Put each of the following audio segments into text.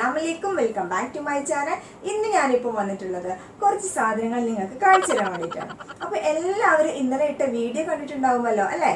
അസ്സലാമലൈക്കും, welcome back to my channel. ഇന്ന് ഞാനിപ്പോൾ വന്നിട്ടുള്ളത് കുറച്ച് സാധനങ്ങൾ നിങ്ങൾക്ക് കാണിച്ചു തരാൻ വേണ്ടിയിട്ടാണ്. അപ്പോൾ എല്ലാവരും ഇന്നലെ ഇട്ട വീഡിയോ കണ്ടിട്ടുണ്ടാവുമല്ലോ അല്ലേ?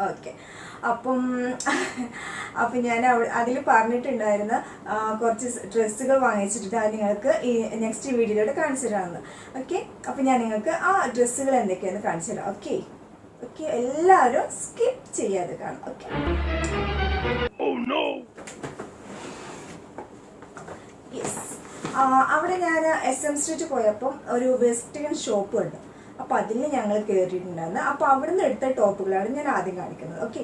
ഓക്കെ. അപ്പം ഞാൻ അതിൽ പറഞ്ഞിട്ടുണ്ടായിരുന്ന കുറച്ച് ഡ്രസ്സുകൾ വാങ്ങിച്ചിട്ടുണ്ട്. അത് നിങ്ങൾക്ക് ഈ നെക്സ്റ്റ് വീഡിയോയിലൂടെ കാണിച്ചു തരാമെന്ന്. ഓക്കെ, അപ്പം ഞാൻ നിങ്ങൾക്ക് ആ ഡ്രസ്സുകൾ എന്തൊക്കെയാണെന്ന് കാണിച്ചു തരാം. ഓക്കെ ഓക്കെ, എല്ലാവരും സ്കിപ്പ് ചെയ്യാതെ കാണാം. ഓക്കെ. അവിടെ ഞാൻ SM സ്ട്രീറ്റ് പോയപ്പം ഒരു വെസ്റ്റേൺ ഷോപ്പ് ഉണ്ട്. അപ്പോൾ അതിൽ ഞങ്ങൾ കയറിയിട്ടുണ്ടായിരുന്നു. അപ്പോൾ അവിടെ നിന്ന് എടുത്ത ടോപ്പുകളാണ് ഞാൻ ആദ്യം കാണിക്കുന്നത്. ഓക്കെ,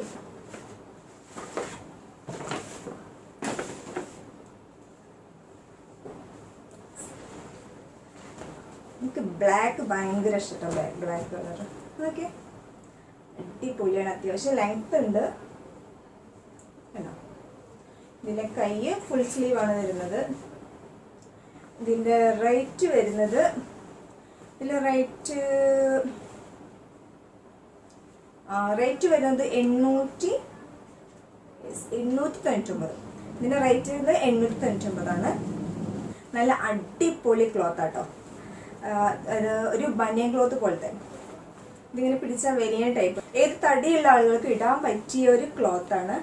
എനിക്ക് ബ്ലാക്ക് ഭയങ്കര ഇഷ്ടമാണ്. ബ്ലാക്ക് കളർ ഓക്കെ, അടിപൊളിയാണ്. അത്യാവശ്യം ലെങ്ത് ഉണ്ട്. ഇതിൻ്റെ കൈ ഫുൾ സ്ലീവാണ് വരുന്നത്. ഇതിൻ്റെ റേറ്റ് വരുന്നത് റേറ്റ് വരുന്നത് 899. ഇതിൻ്റെ റേറ്റ് വരുന്നത് 899. നല്ല അടിപൊളി ക്ലോത്ത് ആട്ടോ. ഒരു ബനിയൻ ക്ലോത്ത് പോലത്തെ. ഇതിങ്ങനെ പിടിച്ചാൽ വലിയ ടൈപ്പ്. ഏത് തടിയുള്ള ആളുകൾക്ക് ഇടാൻ പറ്റിയ ഒരു ക്ലോത്താണ്.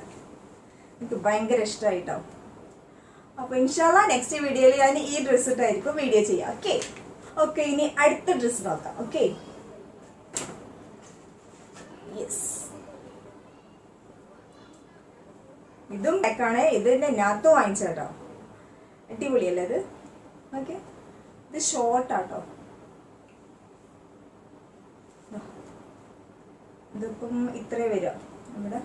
എനിക്ക് ഭയങ്കര ഇഷ്ടമായിട്ടോ. അപ്പോൾ ഇൻഷാല്ലാ നെക്സ്റ്റ് വീഡിയോയിൽ ഞാൻ ഈ ഡ്രസ്സ് ഇട്ടായിരിക്കും വീഡിയോ ചെയ്യാം. ഓക്കെ ഓക്കെ, ഇനി അടുത്ത ഡ്രസ്സ് നോക്കാം. ഓക്കെ, യെസ്, ഇതും ബ്ലാക്കാണ്. ഇത് നാത്തോ വാങ്ങിച്ചോ. അടിപൊളിയല്ലേ ഇത്? ഓക്കെ, ഇത് ഷോർട്ടാട്ടോ. ഇതിപ്പം ഇത്രയും വരും. നമ്മുടെ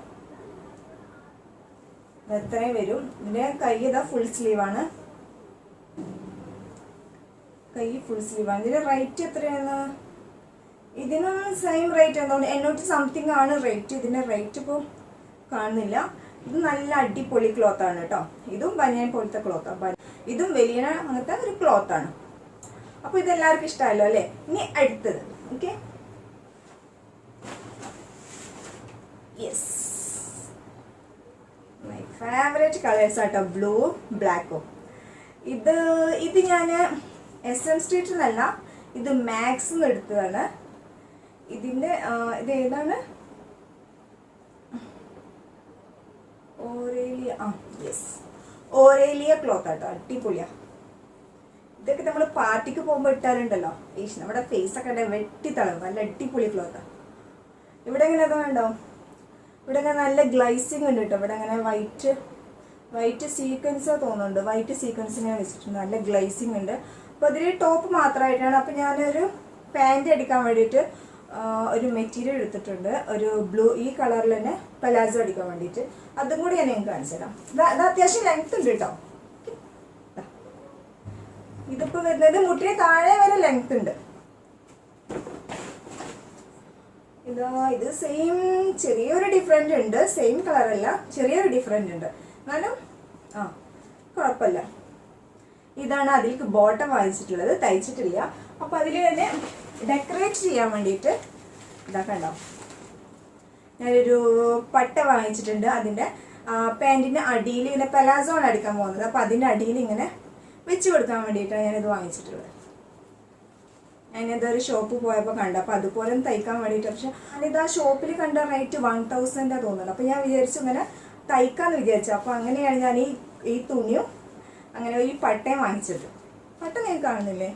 ഇത്രയും വരും. ഇതിന്റെ കൈ ഇതാ ഫുൾ സ്ലീവാണ്. കൈ ഫുൾ സ്ലീവാണ്. ഇതിന്റെ റേറ്റ് എത്രയാണ്? ഇതിനും സെയിം റേറ്റ് എന്തുകൊണ്ട് 800 സംതിങ് ആണ് റേറ്റ്. ഇതിന്റെ റേറ്റ് ഇപ്പോൾ കാണുന്നില്ല. ഇത് നല്ല അടിപൊളി ക്ലോത്ത് ആണ് കേട്ടോ. ഇതും ബനിയൻ പോലത്തെ ക്ലോത്താണ്. ഇതും വലിയ അങ്ങനത്തെ ഒരു ക്ലോത്ത് ആണ്. അപ്പോൾ ഇതെല്ലാവർക്കും ഇഷ്ടമല്ലോ അല്ലേ? ഇനി അടുത്തത്. Okay, yes, my favourite colours ആട്ടോ, ബ്ലൂ ബ്ലാക്കും. ഇത് ഞാൻ SM സ്ട്രീറ്റിൽ നിന്നല്ല, ഇത് മാക്സിൽ നിന്ന് എടുത്തതാണ്. ഇതിൻ്റെ ഇത് ഏതാണ്? ഓറേലിയ. യെസ്, ഓറേലിയ ക്ലോത്ത് ആട്ടോ. അടിപൊളിയാ. ഇതൊക്കെ നമ്മൾ പാർട്ടിക്ക് പോകുമ്പോൾ ഇട്ടാലുണ്ടല്ലോ, നമ്മുടെ ഫേസൊക്കെ വെട്ടിത്തളവും. നല്ല അടിപൊളി ക്ലോത്താണ്. ഇവിടെ എങ്ങനെ അതുണ്ടോ? ഇവിടെ അങ്ങനെ നല്ല ഗ്ലൈസിങ് ഉണ്ട് കേട്ടോ. ഇവിടെ അങ്ങനെ വൈറ്റ് സീക്വൻസ് തോന്നുന്നുണ്ട്. വൈറ്റ് സീക്വൻസിനെ വെച്ചിട്ടുണ്ട്. നല്ല ഗ്ലൈസിങ് ഉണ്ട്. അപ്പോൾ അതിൽ ടോപ്പ് മാത്രമായിട്ടാണ്. അപ്പോൾ ഞാനൊരു പാൻറ് അടിക്കാൻ വേണ്ടിയിട്ട് ഒരു മെറ്റീരിയൽ എടുത്തിട്ടുണ്ട്. ഒരു ബ്ലൂ ഈ കളറിൽ തന്നെ പലാസോ അടിക്കാൻ വേണ്ടിയിട്ട്. അതും കൂടി ഞാൻ നിങ്ങൾക്ക് കാണിച്ചു തരാം. ഇത് അത്യാവശ്യം ലെങ്ത് ഉണ്ട് കേട്ടോ. ഇതിപ്പോൾ വരുന്നത് മുട്ടിന് താഴെ വരെ ലെങ്ത് ഉണ്ട്. ഇത് സെയിം, ചെറിയൊരു ഡിഫറൻറ്റ് ഉണ്ട്. സെയിം കളറല്ല, ചെറിയൊരു ഡിഫറൻറ്റ് ഉണ്ട്. എന്നാലും കുഴപ്പമില്ല. ഇതാണ് അതിലേക്ക് ബോട്ടം വാങ്ങിച്ചിട്ടുള്ളത്, തയ്ച്ചിട്ടില്ല. അപ്പോൾ അതിൽ തന്നെ ഡെക്കറേറ്റ് ചെയ്യാൻ വേണ്ടിയിട്ട് ഇതാക്കണ്ടോ, ഞാനൊരു പട്ട വാങ്ങിച്ചിട്ടുണ്ട്. അതിൻ്റെ പാൻറ്റിൻ്റെ അടിയിൽ ഇങ്ങനെ പലാസോണ് അടിക്കാൻ പോകുന്നത്. അപ്പോൾ അതിൻ്റെ അടിയിൽ ഇങ്ങനെ വെച്ച് കൊടുക്കാൻ വേണ്ടിയിട്ടാണ് ഞാനിത് വാങ്ങിച്ചിട്ടുള്ളത്. ഞാനിതൊരു ഷോപ്പ് പോയപ്പോൾ കണ്ടു. അപ്പോൾ അതുപോലെ തയ്ക്കാൻ വേണ്ടിയിട്ട്. പക്ഷെ ഞാനിത് ആ ഷോപ്പിൽ കണ്ട റേറ്റ് 1000 തോന്നുന്നു. അപ്പോൾ ഞാൻ വിചാരിച്ചു ഇങ്ങനെ തയ്ക്കാമെന്ന് വിചാരിച്ചു. അപ്പോൾ അങ്ങനെയാണ് ഞാൻ ഈ തുണിയും അങ്ങനെ ഈ പട്ടയും വാങ്ങിച്ചത്. പട്ട നിങ്ങൾക്ക് കാണുന്നില്ലേ?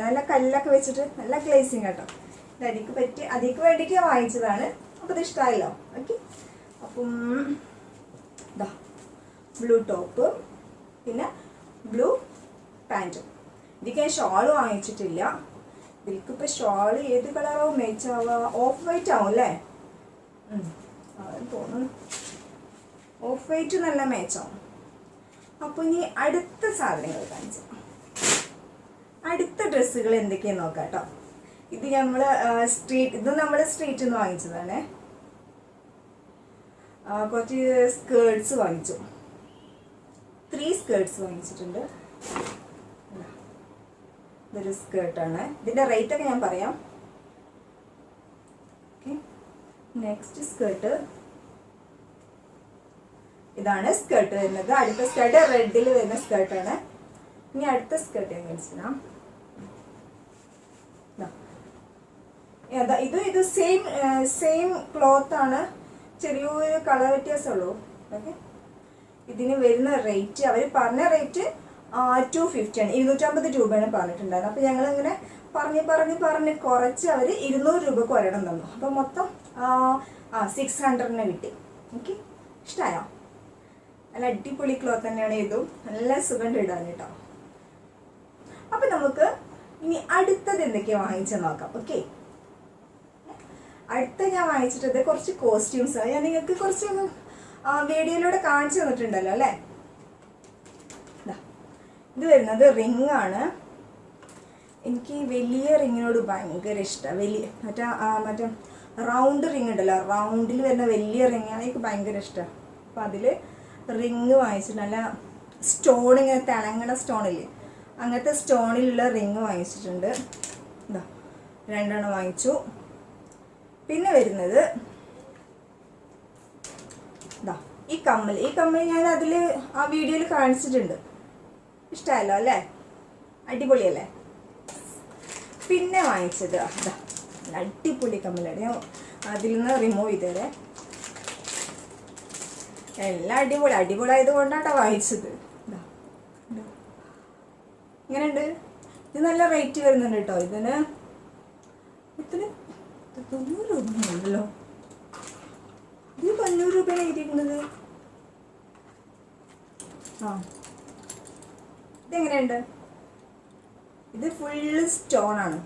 നല്ല കല്ലൊക്കെ വെച്ചിട്ട് നല്ല ഗ്ലേസിങ് കേട്ടോ. ഇത് അതിക്ക് വേണ്ടിയിട്ട് ഞാൻ വാങ്ങിച്ചതാണ്. അപ്പോൾ ഇത് ഇഷ്ടമായല്ലോ. ഓക്കെ, അപ്പം ഇതാ ബ്ലൂ ടോപ്പ്, പിന്നെ ബ്ലൂ പാൻറ്റും. ഇതിക്ക് ഞാൻ ഷോൾ വാങ്ങിച്ചിട്ടില്ല. ഇതിൽക്കിപ്പോൾ ഷോൾ ഏത് കളറാവും മേച്ചാവുക? ഓഫ് വൈറ്റ് ആവും അല്ലേ? തോന്നുന്നു ഓഫ് വൈറ്റ് നല്ല മേച്ചാവും. അപ്പോൾ ഇനി അടുത്ത സാധനങ്ങൾ കാണിച്ചു. അടുത്ത ഡ്രസ്സുകൾ എന്തൊക്കെയാണെന്ന് നോക്കാം കേട്ടോ. ഇത് നമ്മൾ സ്ട്രീറ്റിൽ നിന്ന് വാങ്ങിച്ചതാണ്. കുറച്ച് സ്കേർട്സ് വാങ്ങിച്ചു. 3 സ്കേർട്സ് വാങ്ങിച്ചിട്ടുണ്ട്. ഇതൊരു സ്കേർട്ടാണ്. ഇതിൻ്റെ റേറ്റൊക്കെ ഞാൻ പറയാം. ഓക്കെ, നെക്സ്റ്റ് സ്കേർട്ട് ഇതാണ് സ്കേർട്ട് വരുന്നത്. അടുത്ത സ്കേർട്ട് റെഡിൽ വരുന്ന സ്കേർട്ടാണ്. ഇനി അടുത്ത സ്കേർട്ട് ഞാൻ കാണിച്ചാ ഇത് സെയിം ക്ലോത്ത് ആണ്, ചെറിയൊരു കളർ വ്യത്യാസമുള്ളൂ. ഓക്കെ, ഇതിന് വരുന്ന റേറ്റ് അവർ പറഞ്ഞ റേറ്റ് 250 ആണ്, 250 രൂപയാണ് പറഞ്ഞിട്ടുണ്ടായിരുന്നത്. അപ്പോൾ ഞങ്ങളിങ്ങനെ പറഞ്ഞ് കുറച്ച് അവർ 200 രൂപക്ക് ഒരെണ്ണം തന്നു. അപ്പോൾ മൊത്തം 600 കിട്ടി. ഓക്കെ, ഇഷ്ടമായോ? നല്ല അടിപൊളി ക്ലോത്ത് തന്നെയാണ് ഇതും, നല്ല സുഖം ഇടാൻ കേട്ടോ. അപ്പം നമുക്ക് ഇനി അടുത്തത് എന്തൊക്കെയാണ് വാങ്ങിച്ചെന്ന് നോക്കാം. ഓക്കെ, അടുത്ത ഞാൻ വാങ്ങിച്ചിട്ടത് കുറച്ച് കോസ്റ്റ്യൂംസ്. ഞാൻ നിങ്ങൾക്ക് കുറച്ച് വീഡിയോയിലൂടെ കാണിച്ചു തന്നിട്ടുണ്ടല്ലോ അല്ലേ. ഇത് വരുന്നത് റിംഗ് ആണ്. എനിക്ക് വലിയ റിങ്ങിനോട് ഭയങ്കര ഇഷ്ടമാണ്. മറ്റേ റൗണ്ട് റിങ് ഉണ്ടല്ലോ, റൗണ്ടിൽ വരുന്ന വലിയ റിങ്ങാണ് എനിക്ക് ഭയങ്കര ഇഷ്ടമാണ്. അപ്പം അതിൽ റിങ് വാങ്ങിച്ചിട്ട് നല്ല സ്റ്റോൺ, ഇങ്ങനെ തിളങ്ങണ സ്റ്റോണില്ലേ, അങ്ങനത്തെ സ്റ്റോണിലുള്ള റിങ് വാങ്ങിച്ചിട്ടുണ്ട്. ഇതാ 2 വാങ്ങിച്ചു. പിന്നെ വരുന്നത് ഇതാ ഈ കമ്മൽ ഞാൻ അതിൽ ആ വീഡിയോയിൽ കാണിച്ചിട്ടുണ്ട്. ഇഷ്ടമല്ലോ അല്ലേ, അടിപൊളിയല്ലേ. പിന്നെ വാങ്ങിച്ചത് അതാ അടിപൊളി കമ്മലാണ്. ഞാൻ അതിൽ നിന്ന് റിമൂവ് ചെയ്തേരെ. എല്ലാം അടിപൊളിയായത് കൊണ്ടാട്ടോ വാങ്ങിച്ചത്. ഇങ്ങനെയുണ്ട്. ഇത് നല്ല റേറ്റ് വരുന്നുണ്ട് കേട്ടോ. ഇതിന് 90 രൂപ ഉണ്ടല്ലോ. ഇത് 90 രൂപയാണ് എഴുതിയിരിക്കുന്നത്. ഇതെങ്ങനെയുണ്ട്? ഇത് ഫുള്ള് സ്റ്റോണാണ്.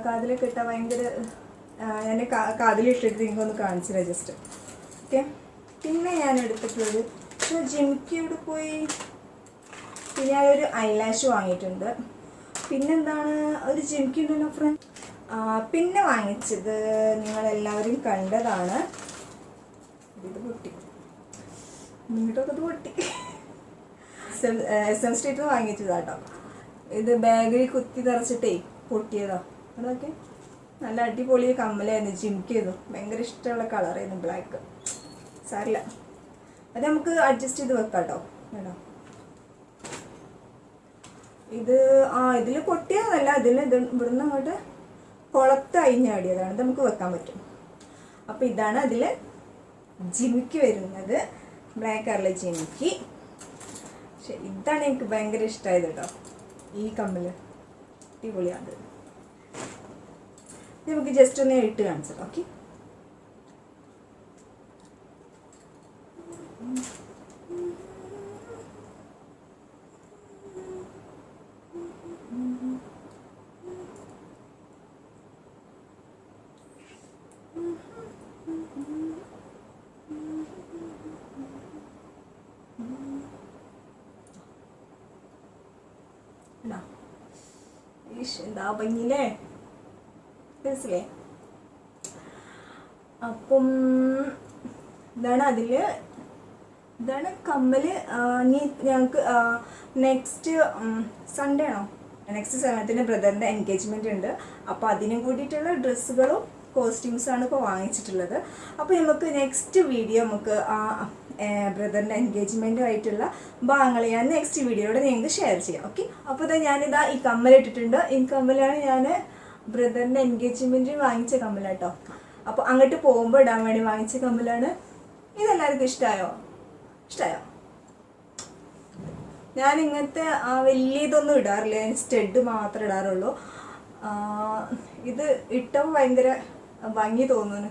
കാതിലൊക്കെ ഇട്ടാൽ ഭയങ്കര, ഞാൻ കാതിലിട്ടിട്ട് നിങ്ങൾക്കൊന്ന് കാണിച്ചില്ല ജസ്റ്റ്. ഓക്കെ, പിന്നെ ഞാൻ എടുത്തിട്ടുള്ളത് ജിമിക്ക് ഇവിടെ പോയി. പിന്നെ ഞാനൊരു ഐലാഷ് വാങ്ങിയിട്ടുണ്ട്. പിന്നെന്താണ്, ഒരു ജിമിക്ക് ഉണ്ടല്ലോ ഫ്രണ്ട്. പിന്നെ വാങ്ങിച്ചത് നിങ്ങളെല്ലാവരും കണ്ടതാണ്. ഇത് പൊട്ടി, ഇങ്ങോട്ടൊക്കെ ഇത് പൊട്ടി. SM സ്ട്രീറ്റിൽ വാങ്ങിച്ചതാട്ടോ. ഇത് ബാഗിൽ കുത്തി നിറച്ചിട്ടേ പൊട്ടിയതാ. അതൊക്കെ നല്ല അടിപൊളി കമ്മലായിരുന്നു. ജിമിക്ക് ചെയ്തു, ഭയങ്കര ഇഷ്ടമുള്ള കളറായിരുന്നു, ബ്ലാക്ക്. സാരില്ല, അത് നമുക്ക് അഡ്ജസ്റ്റ് ചെയ്ത് വെക്കാം കേട്ടോ. വേണോ ഇത്? ഇതിൽ പൊട്ടിയതല്ല, ഇവിടുന്ന് അങ്ങോട്ട് കുളത്ത് അഴിഞ്ഞാടിയതാണ്. ഇത് നമുക്ക് വെക്കാൻ പറ്റും. അപ്പോൾ ഇതാണ് അതിൽ ജിമിക്ക് വരുന്നത്, ബ്ലാക്ക് കളറിലെ ജിമിക്ക്. പക്ഷെ ഇതാണ് എനിക്ക് ഭയങ്കര ഇഷ്ടമായത് കേട്ടോ, ഈ കമ്മൽ അടിപൊളിയാണ്. നമുക്ക് ജസ്റ്റ് ഒന്ന് ഇട്ട് കാണിച്ചത്. ഓക്കെ, എന്താ ഭംഗിയില്ലേ, മനസ്സിലേ? അപ്പം ഇതാണ് കമ്മല്. ഞങ്ങൾക്ക് നെക്സ്റ്റ് സൺഡേ ആണോ, നെക്സ്റ്റ് സമയത്തിന് ബ്രദറിൻ്റെ എൻഗേജ്മെൻ്റ് ഉണ്ട്. അപ്പോൾ അതിനും കൂടിയിട്ടുള്ള ഡ്രസ്സുകളും കോസ്റ്റ്യൂംസാണ് ഇപ്പോൾ വാങ്ങിച്ചിട്ടുള്ളത്. അപ്പോൾ നമുക്ക് നെക്സ്റ്റ് വീഡിയോ നമുക്ക് ബ്രദറിൻ്റെ എൻഗേജ്മെൻറ്റുമായിട്ടുള്ള ഭാഗങ്ങൾ ഞാൻ നെക്സ്റ്റ് വീഡിയോയോടെ നിങ്ങൾക്ക് ഷെയർ ചെയ്യാം. ഓക്കെ, അപ്പോൾ ഞാനിതാ ഈ കമ്മലിട്ടിട്ടുണ്ട്. ഈ കമ്മലാണ് ഞാൻ ബ്രദറിൻ്റെ എൻഗേജ്മെൻറ്റിന് വാങ്ങിച്ച കമ്മലാട്ടോ. അപ്പോൾ അങ്ങോട്ട് പോകുമ്പോൾ ഇടാൻ വേണ്ടി വാങ്ങിച്ച കമ്മലാണ്. ഇതെല്ലാവർക്കും ഇഷ്ടമായോ? ഞാൻ ഇങ്ങനത്തെ വലിയ ഇതൊന്നും ഇടാറില്ല, ഞാൻ സ്റ്റഡ് മാത്രമേ ഇടാറുള്ളൂ. ഇത് ഇട്ടപ്പോൾ ഭയങ്കര ഭംഗി തോന്നുന്നു.